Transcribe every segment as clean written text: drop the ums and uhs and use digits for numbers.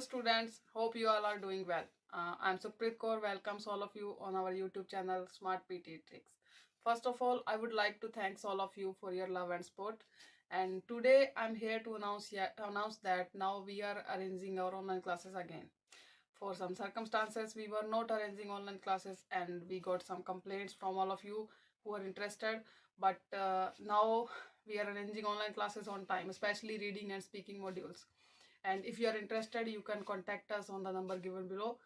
students, hope you all are doing well. I'm Supreet Kaur, welcomes all of you on our YouTube channel Smart PTE Tricks. First of all, I would like to thank all of you for your love and support. And today I'm here to announce that now we are arranging our online classes again. For some circumstances, we were not arranging online classes and we got some complaints from all of you who are interested. But now we are arranging online classes on time, especially reading and speaking modules. And if you are interested, you can contact us on the number given below,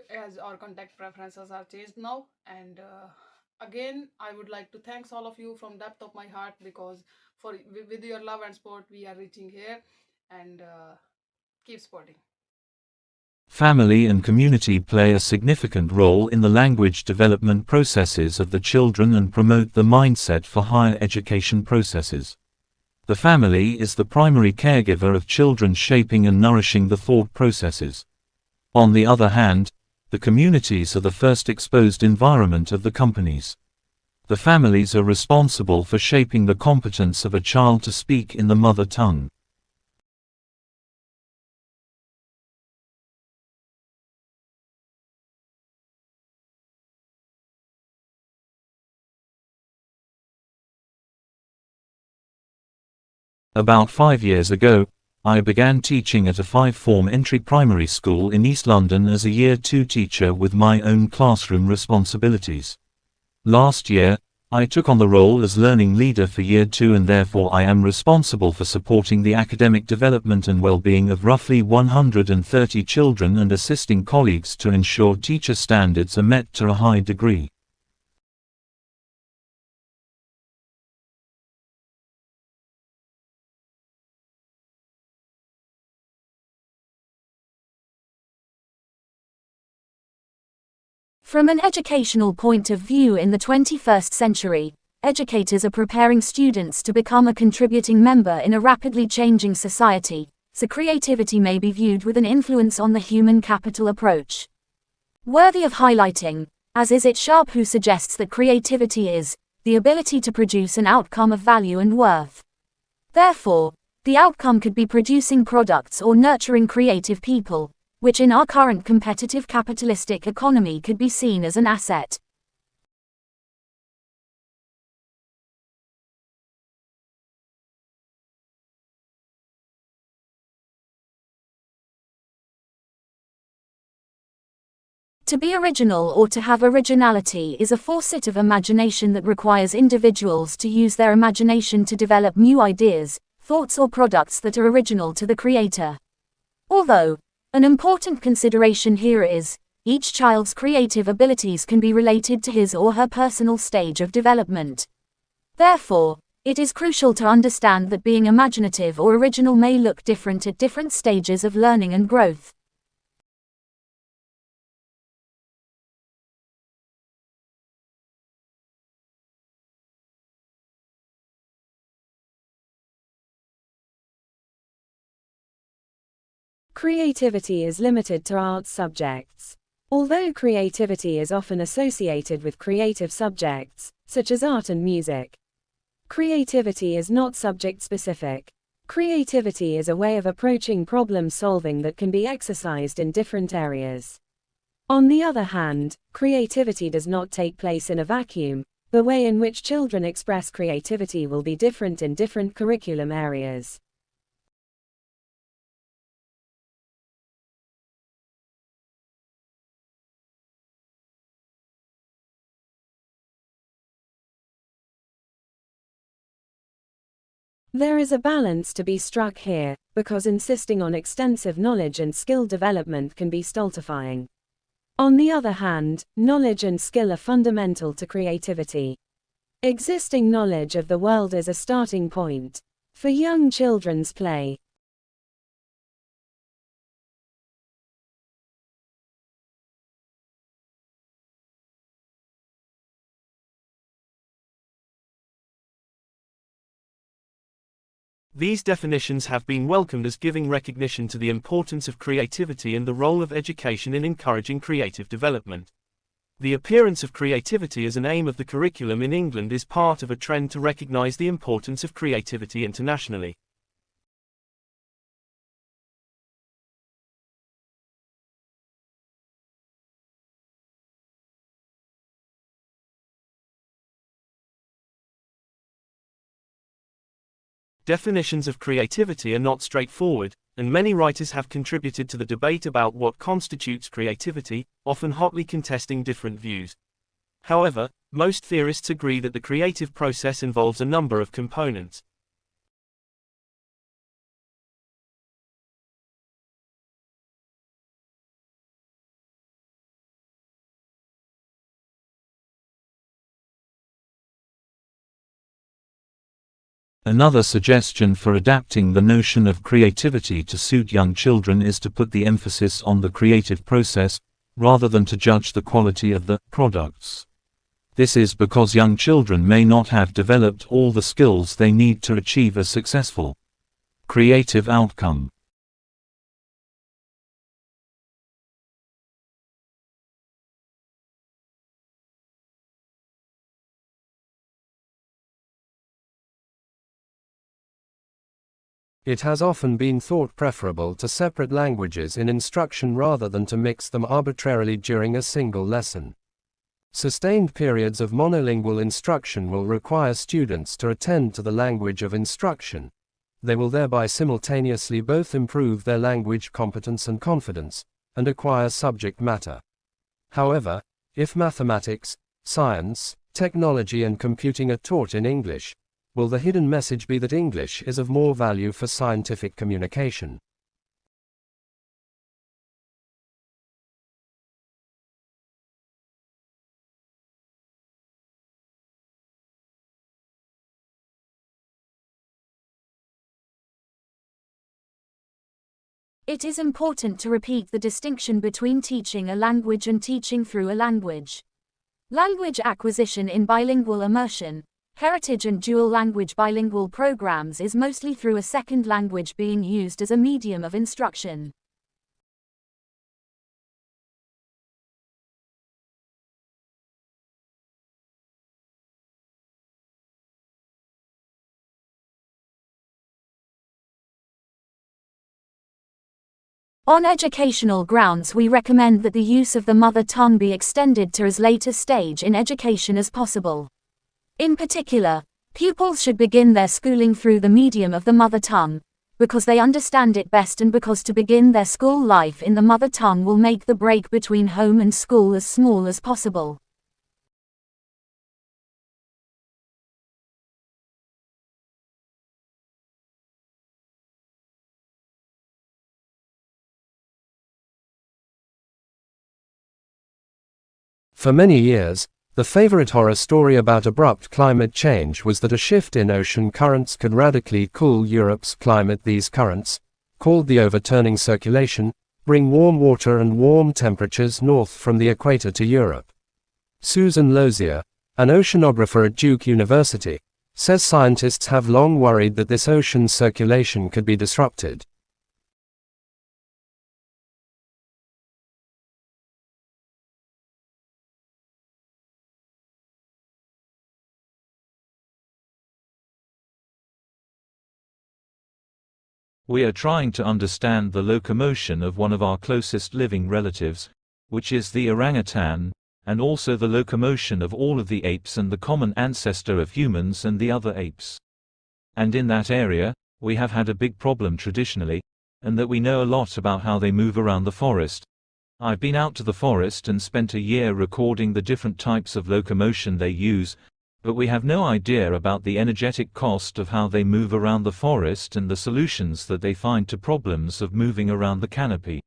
as our contact preferences are changed now. And again, I would like to thank all of you from depth of my heart, because with your love and support we are reaching here. And keep supporting. Family and community play a significant role in the language development processes of the children and promote the mindset for higher education processes. The family is the primary caregiver of children, shaping and nourishing the thought processes. On the other hand, the communities are the first exposed environment of the companies. The families are responsible for shaping the competence of a child to speak in the mother tongue. About 5 years ago, I began teaching at a 5-form entry primary school in East London as a Year 2 teacher with my own classroom responsibilities. Last year, I took on the role as learning leader for Year 2, and therefore I am responsible for supporting the academic development and well-being of roughly 130 children and assisting colleagues to ensure teacher standards are met to a high degree. From an educational point of view, in the 21st century, educators are preparing students to become a contributing member in a rapidly changing society, so creativity may be viewed with an influence on the human capital approach. Worthy of highlighting, as is it Sharp, who suggests that creativity is the ability to produce an outcome of value and worth. Therefore, the outcome could be producing products or nurturing creative people, which in our current competitive capitalistic economy could be seen as an asset. To be original or to have originality is a facet of imagination that requires individuals to use their imagination to develop new ideas, thoughts or products that are original to the creator. Although, an important consideration here is, each child's creative abilities can be related to his or her personal stage of development. Therefore, it is crucial to understand that being imaginative or original may look different at different stages of learning and growth. Creativity is limited to arts subjects. Although creativity is often associated with creative subjects, such as art and music, creativity is not subject-specific. Creativity is a way of approaching problem solving that can be exercised in different areas. On the other hand, creativity does not take place in a vacuum. The way in which children express creativity will be different in different curriculum areas. There is a balance to be struck here, because insisting on extensive knowledge and skill development can be stultifying. On the other hand, knowledge and skill are fundamental to creativity. Existing knowledge of the world is a starting point for young children's play. These definitions have been welcomed as giving recognition to the importance of creativity and the role of education in encouraging creative development. The appearance of creativity as an aim of the curriculum in England is part of a trend to recognize the importance of creativity internationally. Definitions of creativity are not straightforward, and many writers have contributed to the debate about what constitutes creativity, often hotly contesting different views. However, most theorists agree that the creative process involves a number of components. Another suggestion for adapting the notion of creativity to suit young children is to put the emphasis on the creative process, rather than to judge the quality of the products. This is because young children may not have developed all the skills they need to achieve a successful creative outcome. It has often been thought preferable to separate languages in instruction rather than to mix them arbitrarily during a single lesson. Sustained periods of monolingual instruction will require students to attend to the language of instruction. They will thereby simultaneously both improve their language competence and confidence, and acquire subject matter. However, if mathematics, science, technology and computing are taught in English, will the hidden message be that English is of more value for scientific communication? It is important to repeat the distinction between teaching a language and teaching through a language. Language acquisition in bilingual immersion, heritage and dual language bilingual programs is mostly through a second language being used as a medium of instruction. On educational grounds, we recommend that the use of the mother tongue be extended to as late a stage in education as possible. In particular, pupils should begin their schooling through the medium of the mother tongue, because they understand it best and because to begin their school life in the mother tongue will make the break between home and school as small as possible. For many years, the favorite horror story about abrupt climate change was that a shift in ocean currents could radically cool Europe's climate. These currents, called the overturning circulation, bring warm water and warm temperatures north from the equator to Europe. Susan Lozier, an oceanographer at Duke University, says scientists have long worried that this ocean circulation could be disrupted. We are trying to understand the locomotion of one of our closest living relatives, which is the orangutan, and also the locomotion of all of the apes and the common ancestor of humans and the other apes. And in that area, we have had a big problem traditionally, and that we know a lot about how they move around the forest. I've been out to the forest and spent a year recording the different types of locomotion they use, but we have no idea about the energetic cost of how they move around the forest and the solutions that they find to problems of moving around the canopy.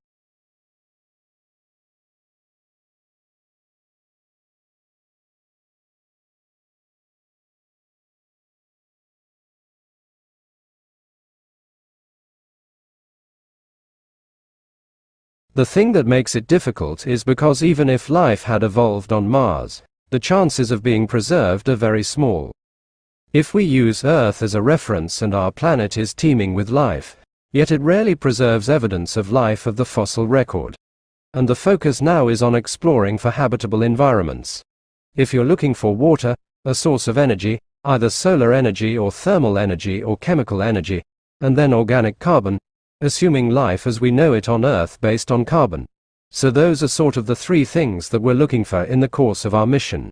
The thing that makes it difficult is because even if life had evolved on Mars, the chances of being preserved are very small. If we use Earth as a reference and our planet is teeming with life, yet it rarely preserves evidence of life of the fossil record. And the focus now is on exploring for habitable environments. If you're looking for water, a source of energy, either solar energy or thermal energy or chemical energy, and then organic carbon, assuming life as we know it on Earth based on carbon. So those are sort of the three things that we're looking for in the course of our mission.